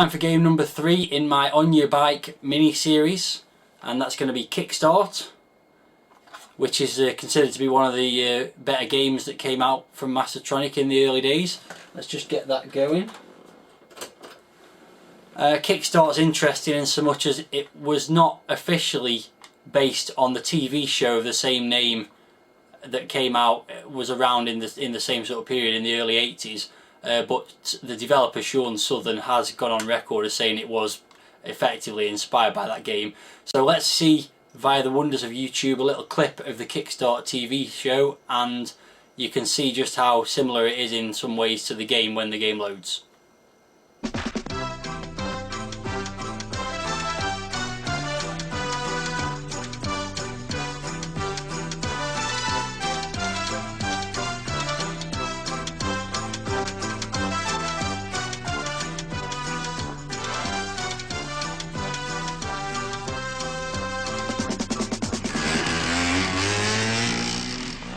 Time for game number 3 in my On Yer Bike mini-series, and that's going to be Kickstart, which is considered to be one of the better games that came out from Mastertronic in the early days. Let's just get that going. Kickstart's interesting in so much as it was not officially based on the TV show of the same name that came out, was around in the same sort of period in the early 80s. But the developer Sean Southern has gone on record as saying it was effectively inspired by that game. So let's see via the wonders of YouTube a little clip of the Kickstart TV show, and you can see just how similar it is in some ways to the game when the game loads.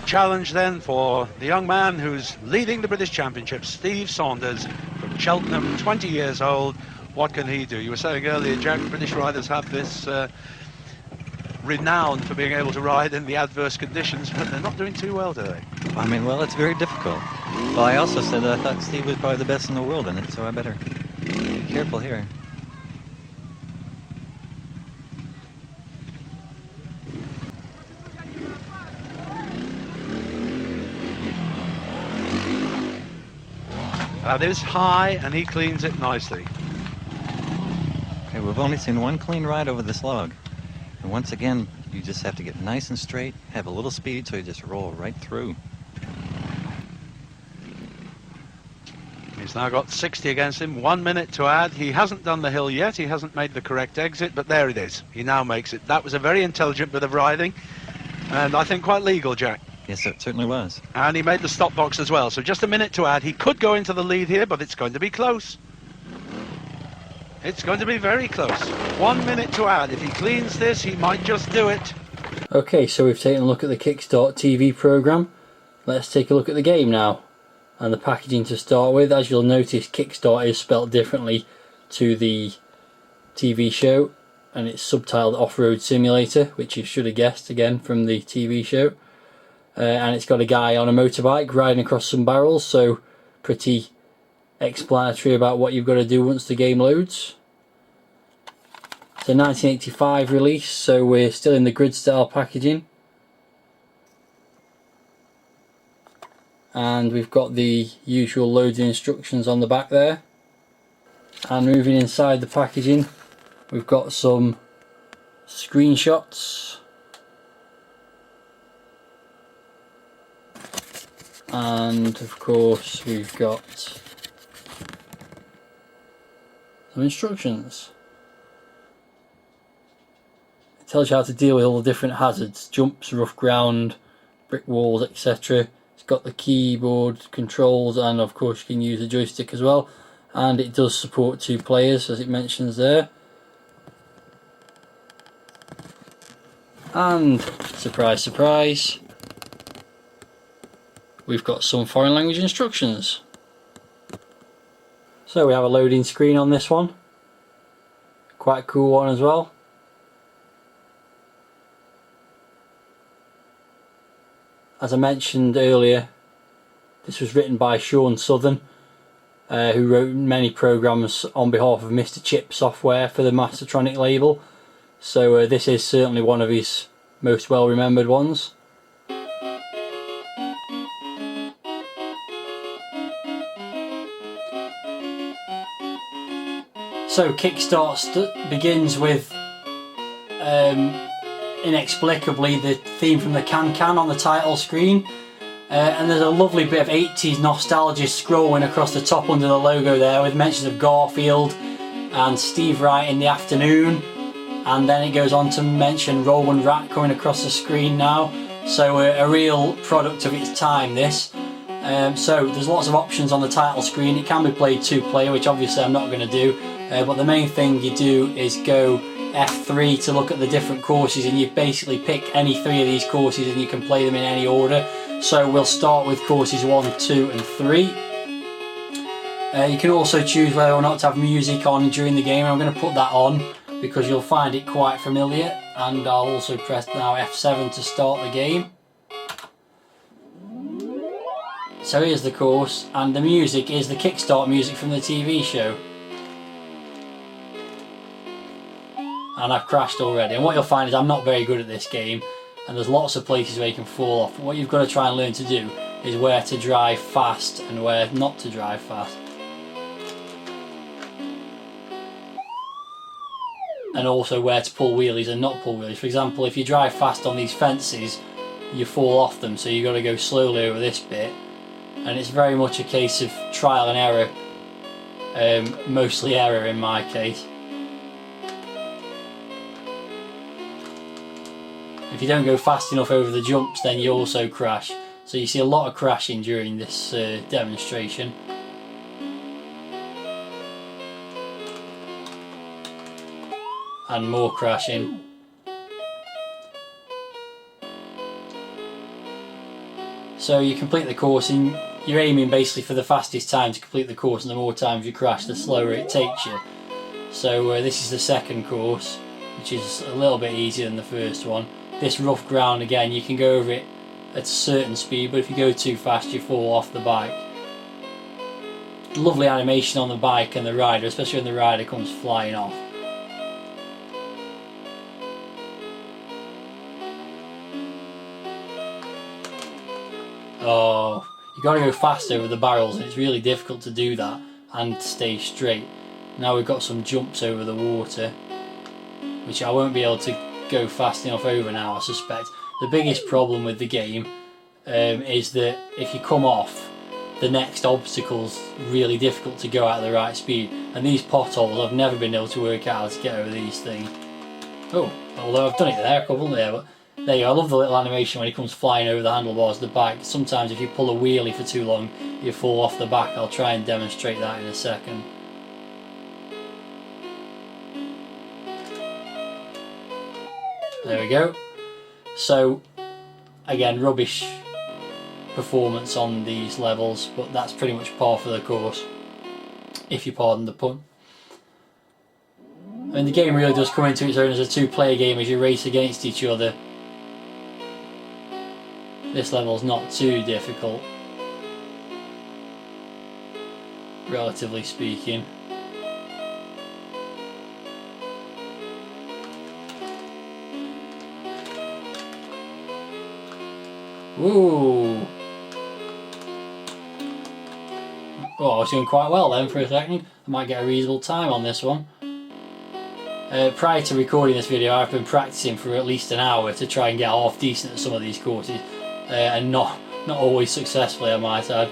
Challenge then for the young man who's leading the British Championship, Steve Saunders from Cheltenham, 20 years old. What can he do? You were saying earlier, Jack, British riders have this renown for being able to ride in the adverse conditions, but they're not doing too well, do they? I mean, well, it's very difficult. Well, I also said I thought Steve was probably the best in the world in it, so I better be careful here. That is high, and he cleans it nicely. Okay, we've only seen one clean ride over this log. And once again, you just have to get nice and straight, have a little speed, so you just roll right through. He's now got 60 against him, 1 minute to add. He hasn't done the hill yet, he hasn't made the correct exit, but there it is. He now makes it. That was a very intelligent bit of riding, and I think quite legal, Jack. Yes, it certainly was. And he made the stop box as well, so just a minute to add. He could go into the lead here, but it's going to be close. It's going to be very close. 1 minute to add. If he cleans this, he might just do it. Okay, so we've taken a look at the Kickstart TV programme. Let's take a look at the game now. And the packaging to start with. As you'll notice, Kickstart is spelt differently to the TV show, and it's subtitled Off-Road Simulator, which you should have guessed again from the TV show. And it's got a guy on a motorbike riding across some barrels, so pretty explanatory about what you've got to do once the game loads. It's a 1985 release, so we're still in the grid style packaging. And we've got the usual loading instructions on the back there. And moving inside the packaging, we've got some screenshots. And of course we've got some instructions. It tells you how to deal with all the different hazards, jumps, rough ground, brick walls, etc. It's got the keyboard controls, and of course you can use a joystick as well. And it does support 2 players, as it mentions there. And surprise, surprise, we've got some foreign language instructions. So we have a loading screen on this one. Quite a cool one as well. As I mentioned earlier, this was written by Sean Southern, who wrote many programs on behalf of Mr. Chip Software for the Mastertronic label. So this is certainly one of his most well remembered ones. So Kickstart begins with inexplicably the theme from the Can on the title screen, and there's a lovely bit of 80s nostalgia scrolling across the top under the logo there, with mentions of Garfield and Steve Wright in the Afternoon, and then it goes on to mention Roland Rat coming across the screen now. So a real product of its time, this. So there's lots of options on the title screen. It can be played 2-player, which obviously I'm not going to do. But the main thing you do is go F3 to look at the different courses, and you basically pick any 3 of these courses and you can play them in any order. So we'll start with courses 1, 2 and 3. You can also choose whether or not to have music on during the game. I'm going to put that on because you'll find it quite familiar, and I'll also press now F7 to start the game. So here's the course, and the music is the Kickstart music from the TV show. And I've crashed already, and what you'll find is I'm not very good at this game, and there's lots of places where you can fall off. What you've got to try and learn to do is where to drive fast and where not to drive fast. And also where to pull wheelies and not pull wheelies. For example, if you drive fast on these fences, you fall off them, so you've got to go slowly over this bit. And it's very much a case of trial and error, mostly error in my case. If you don't go fast enough over the jumps, then you also crash. So you see a lot of crashing during this demonstration. And more crashing. So you complete the course and you're aiming basically for the fastest time to complete the course, and the more times you crash, the slower it takes you. So this is the second course, which is a little bit easier than the first one. This rough ground, again, you can go over it at a certain speed, but if you go too fast you fall off the bike. Lovely animation on the bike and the rider, especially when the rider comes flying off. Oh, you got to go fast over the barrels, and it's really difficult to do that and stay straight. Now we've got some jumps over the water, which I won't be able to go fast enough over now, I suspect. The biggest problem with the game is that if you come off, the next obstacle's really difficult to go at the right speed, and these potholes, I've never been able to work out how to get over these things. Oh, although I've done it there, a couple there, but there you go. I love the little animation when he comes flying over the handlebars of the bike. Sometimes if you pull a wheelie for too long, you fall off the back. I'll try and demonstrate that in a second. There we go. So, again, rubbish performance on these levels, but that's pretty much par for the course, if you pardon the pun. I mean, the game really does come into its own as a two-player game as you race against each other. This level's not too difficult, relatively speaking. Woo! Oh, I was doing quite well then for a second. I might get a reasonable time on this one. Prior to recording this video, I've been practicing for at least an hour to try and get half decent at some of these courses, and not always successfully, I might add.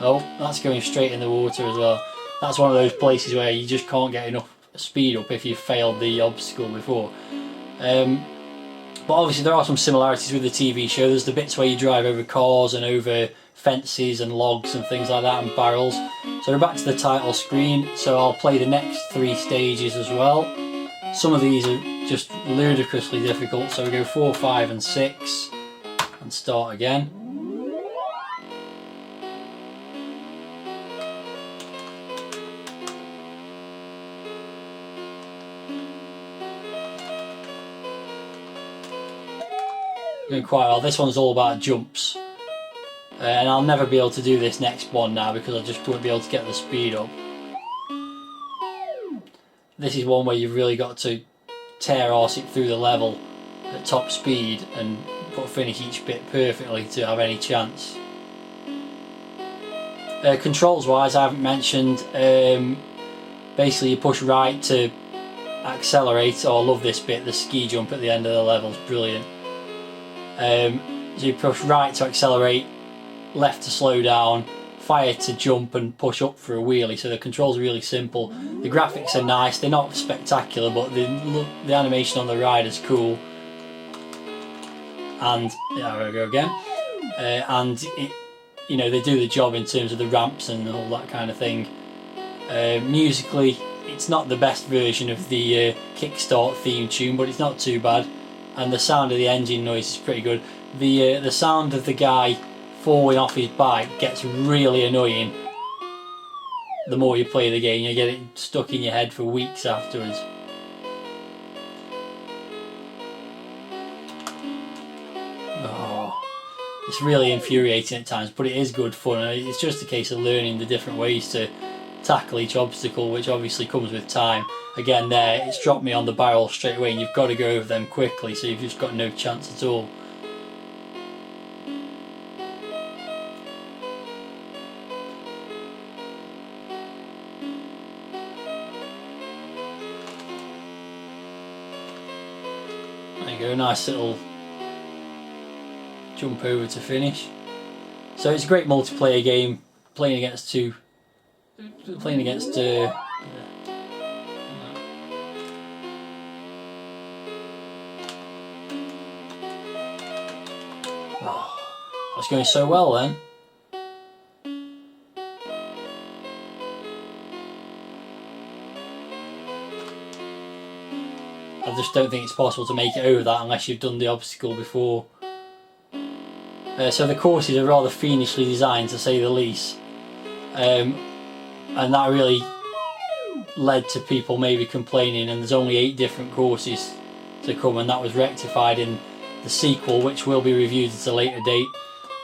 Oh, that's going straight in the water as well. That's one of those places where you just can't get enough speed up if you've failed the obstacle before. But obviously there are some similarities with the TV show. There's the bits where you drive over cars and over fences and logs and things like that, and barrels. So we're back to the title screen, so I'll play the next 3 stages as well. Some of these are just ludicrously difficult, so we go 4, 5 and 6 and start again. Doing quite well. This one's all about jumps, and I'll never be able to do this next one now because I just won't be able to get the speed up. This is one where you've really got to tear arse it through the level at top speed and finish each bit perfectly to have any chance. Controls wise, I haven't mentioned, basically you push right to accelerate. Oh, I love this bit, the ski jump at the end of the level is brilliant. So you push right to accelerate, left to slow down, fire to jump, and push up for a wheelie. So the controls are really simple. The graphics are nice, they're not spectacular, but the animation on the ride is cool. And there we go again. And it, you know, they do the job in terms of the ramps and all that kind of thing. Musically, it's not the best version of the Kickstart theme tune, but it's not too bad. And the sound of the engine noise is pretty good. The sound of the guy falling off his bike gets really annoying the more you play the game, you get it stuck in your head for weeks afterwards. Oh, it's really infuriating at times, but it is good fun. It's just a case of learning the different ways to tackle each obstacle, which obviously comes with time. Again, there, it's dropped me on the barrel straight away, and you've got to go over them quickly, so you've just got no chance at all. There you go, nice little jump over to finish. So it's a great multiplayer game, playing against oh, that's going so well then. I just don't think it's possible to make it over that unless you've done the obstacle before. So the courses are rather fiendishly designed, to say the least, and that really led to people maybe complaining, and there's only 8 different courses to come, and that was rectified in the sequel, which will be reviewed at a later date,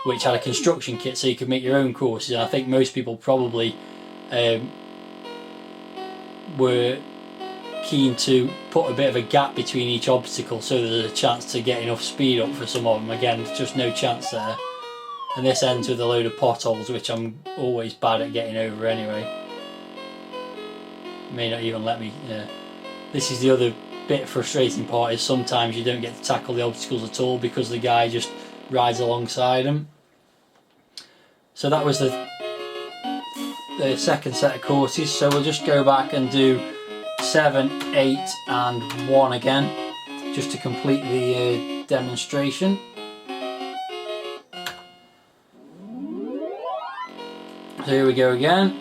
which had a construction kit so you could make your own courses. And I think most people probably were keen to put a bit of a gap between each obstacle so there's a chance to get enough speed up for some of them. Again, there's just no chance there, and this ends with a load of potholes, which I'm always bad at getting over anyway. May not even let me. This is the other bit frustrating part, is sometimes you don't get to tackle the obstacles at all because the guy just rides alongside them. So that was the second set of courses, so we'll just go back and do 7, 8 and 1 again, just to complete the demonstration. So here we go again.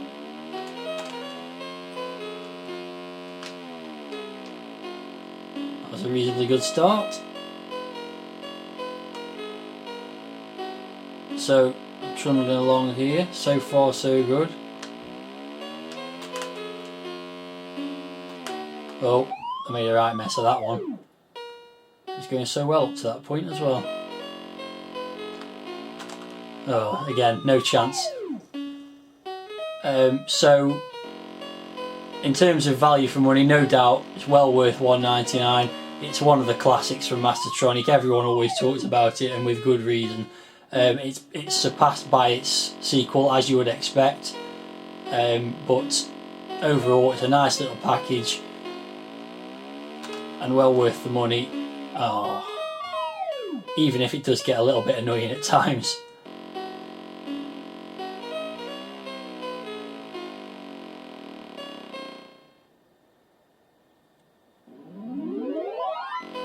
That was a reasonably good start. So I'm trundling along here, so far so good. Oh, I made a right mess of that one. It's going so well up to that point as well. Oh, again, no chance. So, in terms of value for money, no doubt, it's well worth $1.99. It's one of the classics from Mastertronic. Everyone always talks about it, and with good reason. It's surpassed by its sequel, as you would expect. But overall, it's a nice little package, and well worth the money. Oh, even if it does get a little bit annoying at times.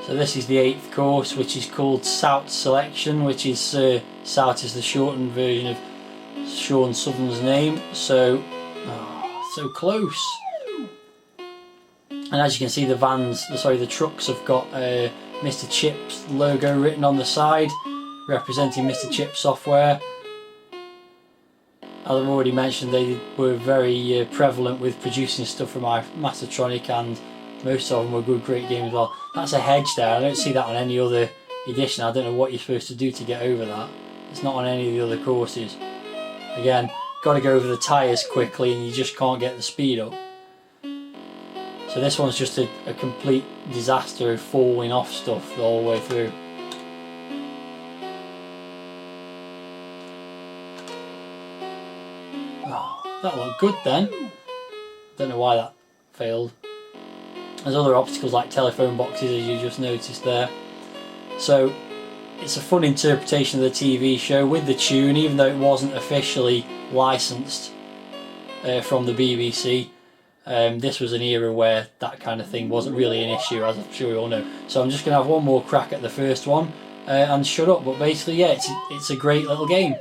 So this is the 8th course, which is called Sout Selection, which is Sout is the shortened version of Sean Southern's name. So, so close. And as you can see, the trucks have got Mr. Chip's logo written on the side, representing Mr. Chip's software. As I've already mentioned, they were very prevalent with producing stuff from Mastertronic, and most of them were good, great games as well. That's a hedge there. I don't see that on any other edition. I don't know what you're supposed to do to get over that. It's not on any of the other courses. Again, got to go over the tyres quickly, and you just can't get the speed up. So this one's just a complete disaster of falling off stuff the whole way through. Oh, that looked good then. Don't know why that failed. There's other obstacles like telephone boxes, as you just noticed there. So it's a fun interpretation of the TV show with the tune, even though it wasn't officially licensed from the BBC. This was an era where that kind of thing wasn't really an issue, as I'm sure you all know. So I'm just going to have one more crack at the first one and shut up. But basically, yeah, it's a great little game.